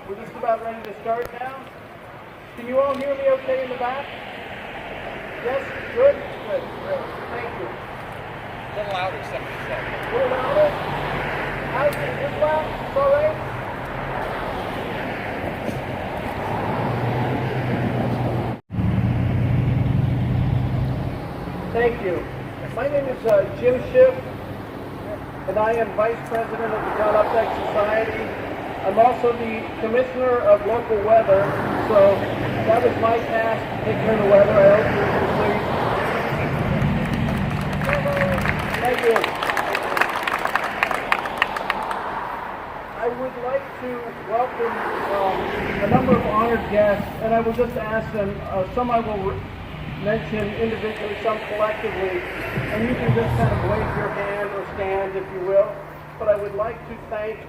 We're just about ready to start now. Can you all hear me okay in the back? Yes? Good? Good. Great. Thank you. A little louder, somebody said. A little louder? How's it? Is this loud? It's all right? Thank you. My name is Jim Schiff, and I am Vice President of the John Updike Society. I'm also the Commissioner of Local Weather, so that was my task to take care of the weather. I hope you can please. Thank you. I would like to welcome a number of honored guests, and I will just ask them, some I will mention individually, some collectively, and you can just kind of wave your hand or stand if you will. But I would like to thank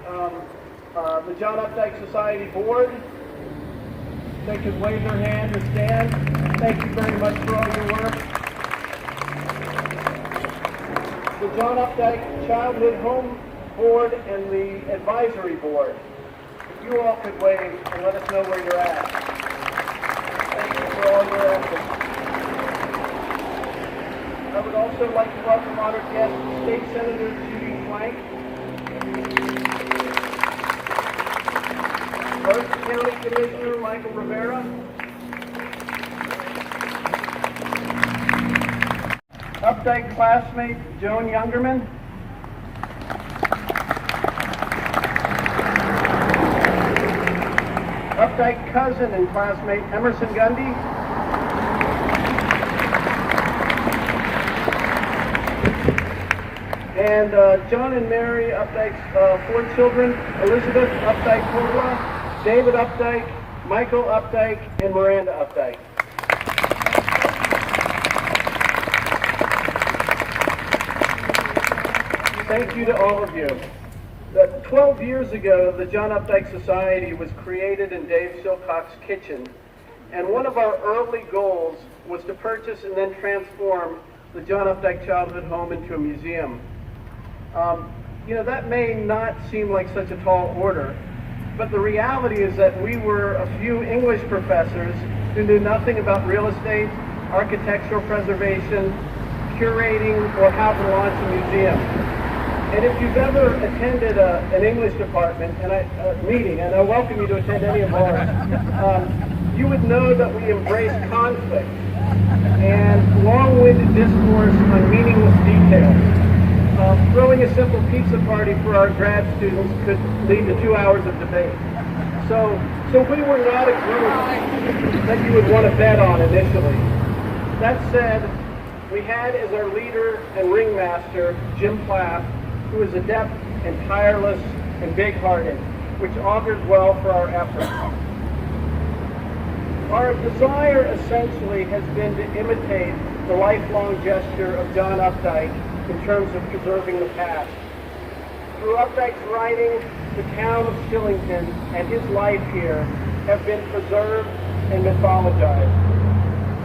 the John Updike Society Board. They could wave their hand or stand. Thank you very much for all your work. The John Updike Childhood Home Board and the Advisory Board. If you all could wave and let us know where you're at. Thank you for all your efforts. I would also like to welcome honored guest State Senator Judy Plank, First County Commissioner Michael Rivera, Updike classmate Joan Youngerman, Updike cousin and classmate Emerson Gundy, and John and Mary Updike's 4 children, Elizabeth Updike Kovla, David Updike, Michael Updike, and Miranda Updike. Thank you to all of you. 12 years ago, the John Updike Society was created in Dave Silcock's kitchen, and one of our early goals was to purchase and then transform the John Updike Childhood Home into a museum. That may not seem like such a tall order, but the reality is that we were a few English professors who knew nothing about real estate, architectural preservation, curating, or how to launch a museum. And if you've ever attended an English department meeting, and I welcome you to attend any of ours, you would know that we embrace conflict and long-winded discourse on meaningless details. Throwing a simple pizza party for our grad students could lead to 2 hours of debate. So we were not a group that you would want to bet on initially. That said, we had as our leader and ringmaster Jim Plath, who is adept and tireless and big-hearted, which augurs well for our efforts. Our desire essentially has been to imitate the lifelong gesture of John Updike in terms of preserving the past. Through Updike's writing, the town of Shillington and his life here have been preserved and mythologized.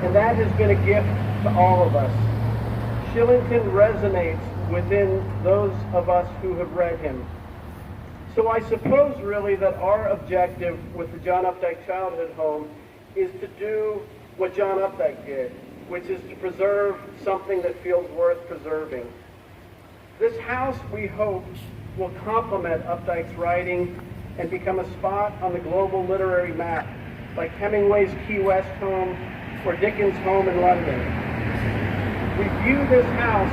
And that has been a gift to all of us. Shillington resonates within those of us who have read him. So I suppose really that our objective with the John Updike Childhood Home is to do what John Updike did, which is to preserve something that feels worth preserving. This house, we hope, will complement Updike's writing and become a spot on the global literary map, like Hemingway's Key West home or Dickens' home in London. We view this house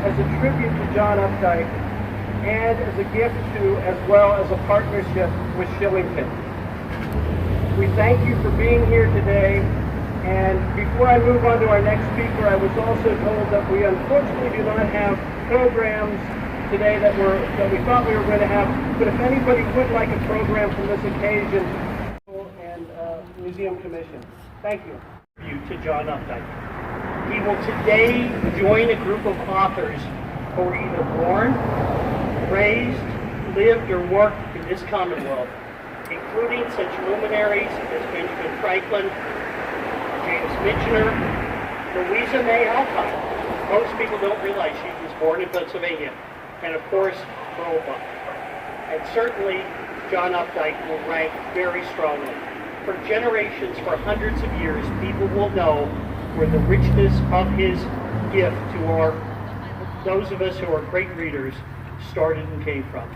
as a tribute to John Updike and as a gift to, as well as a partnership with Shillington. We thank you for being here today, and before I move on to our next speaker, I was also told that we unfortunately do not have programs today that we thought we were going to have, but if anybody would like a program from this occasion, and Museum Commission. Thank you. To John Updike. He will today join a group of authors who were either born, raised, lived, or worked in this Commonwealth, including such luminaries as Benjamin Franklin, James Michener, Louisa May Alcott. Most people don't realize she was born in Pennsylvania, and of course, Roebuck. And certainly John Updike will rank very strongly. For generations, for hundreds of years, people will know where the richness of his gift to those of us who are great readers started and came from.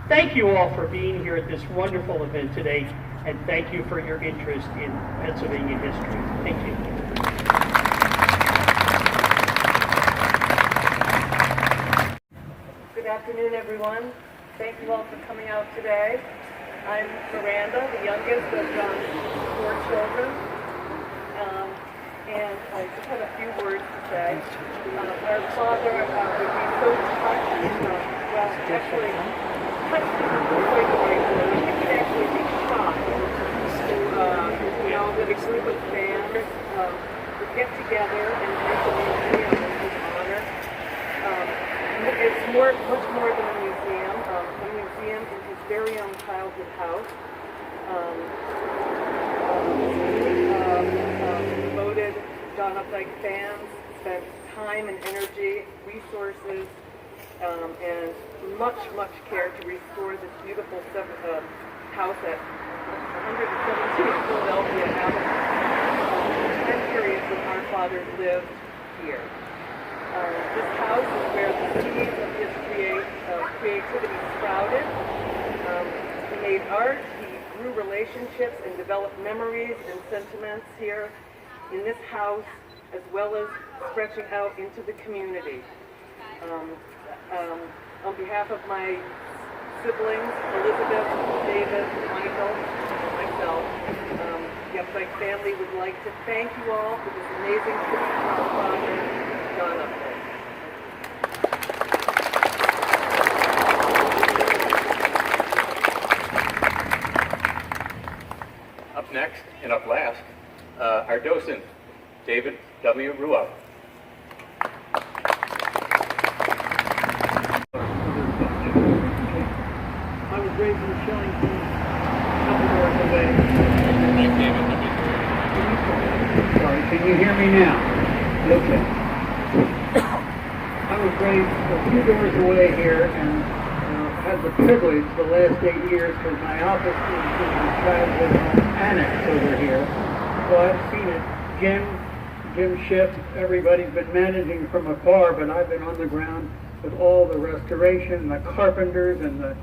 Thank you all for being here at this wonderful event today, and thank you for your interest in Pennsylvania history. Thank you. Good afternoon, everyone. Thank you all for coming out today. I'm Miranda, the youngest of John's 4 children, and I just have a few words to say. Our father would be so touched, well, actually, touched isn't quite the right word. I think he'd actually be shocked to know that a group of fans would get together and make a museum in his honor. It's much more than a museum. A museum in his very own childhood house. Devoted John Updike fans spent time and energy, resources, and much care to restore this beautiful house at 117 Philadelphia Avenue. The time period when our father lived here. This house is where the seeds of his creativity sprouted. He made art, he grew relationships and developed memories and sentiments here in this house, as well as stretching out into the community. On behalf of my siblings, Elizabeth, David, Michael, and myself, the Updike family would like to thank you all for this amazing tribute to our father, John Updike. Up next and up last, our docent, David W. Ruoff. I was raised in Shillington, a couple doors away. Sorry, can you hear me now? Okay. I was raised a few doors away here and had the privilege the last 8 years because my office is in the childhood annex over here. So I've seen it. Jim Schiff, everybody's been managing from afar, but I've been on the ground with all the restoration, the carpenters and the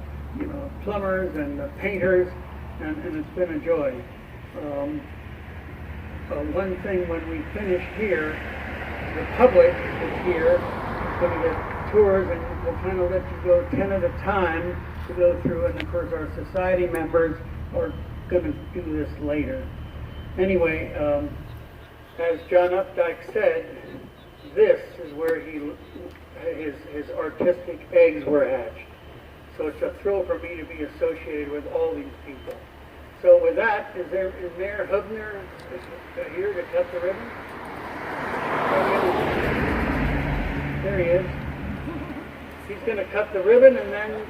plumbers and the painters, and it's been a joy. One thing when we finish here, the public is here, going to get tours, and we'll kind of let you go 10 at a time to go through, and of course our society members are going to do this later. Anyway, as John Updike said, this is where his artistic eggs were hatched. So it's a thrill for me to be associated with all these people. So with that, is Mayor Hubner here to cut the ribbon? There he is. He's going to cut the ribbon, and then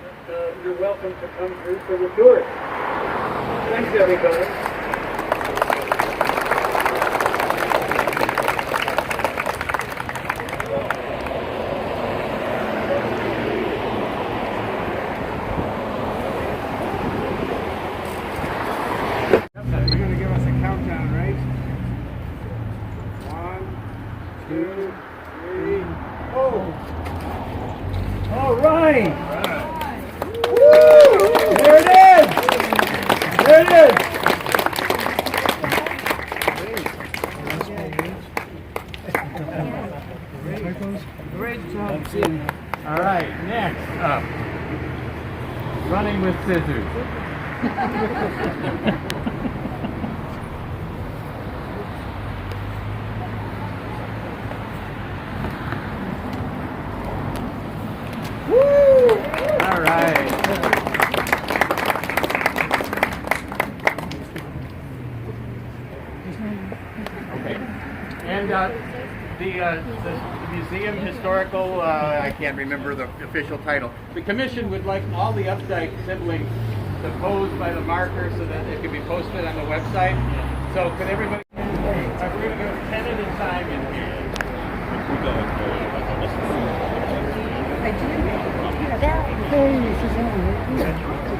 you're welcome to come through for the tour. Thanks, everybody. You're going to give us a countdown, right? 1, 2, 3, oh! All right! Woo! There it is! There it is! Great job, Jim. All right, next up, running with scissors. All right. Okay. And the museum historical, I can't remember the official title. The commission would like all the Updike siblings to pose by the marker so that it can be posted on the website. So could everybody, we're going to go 10 at a time in here. Hey, she's on.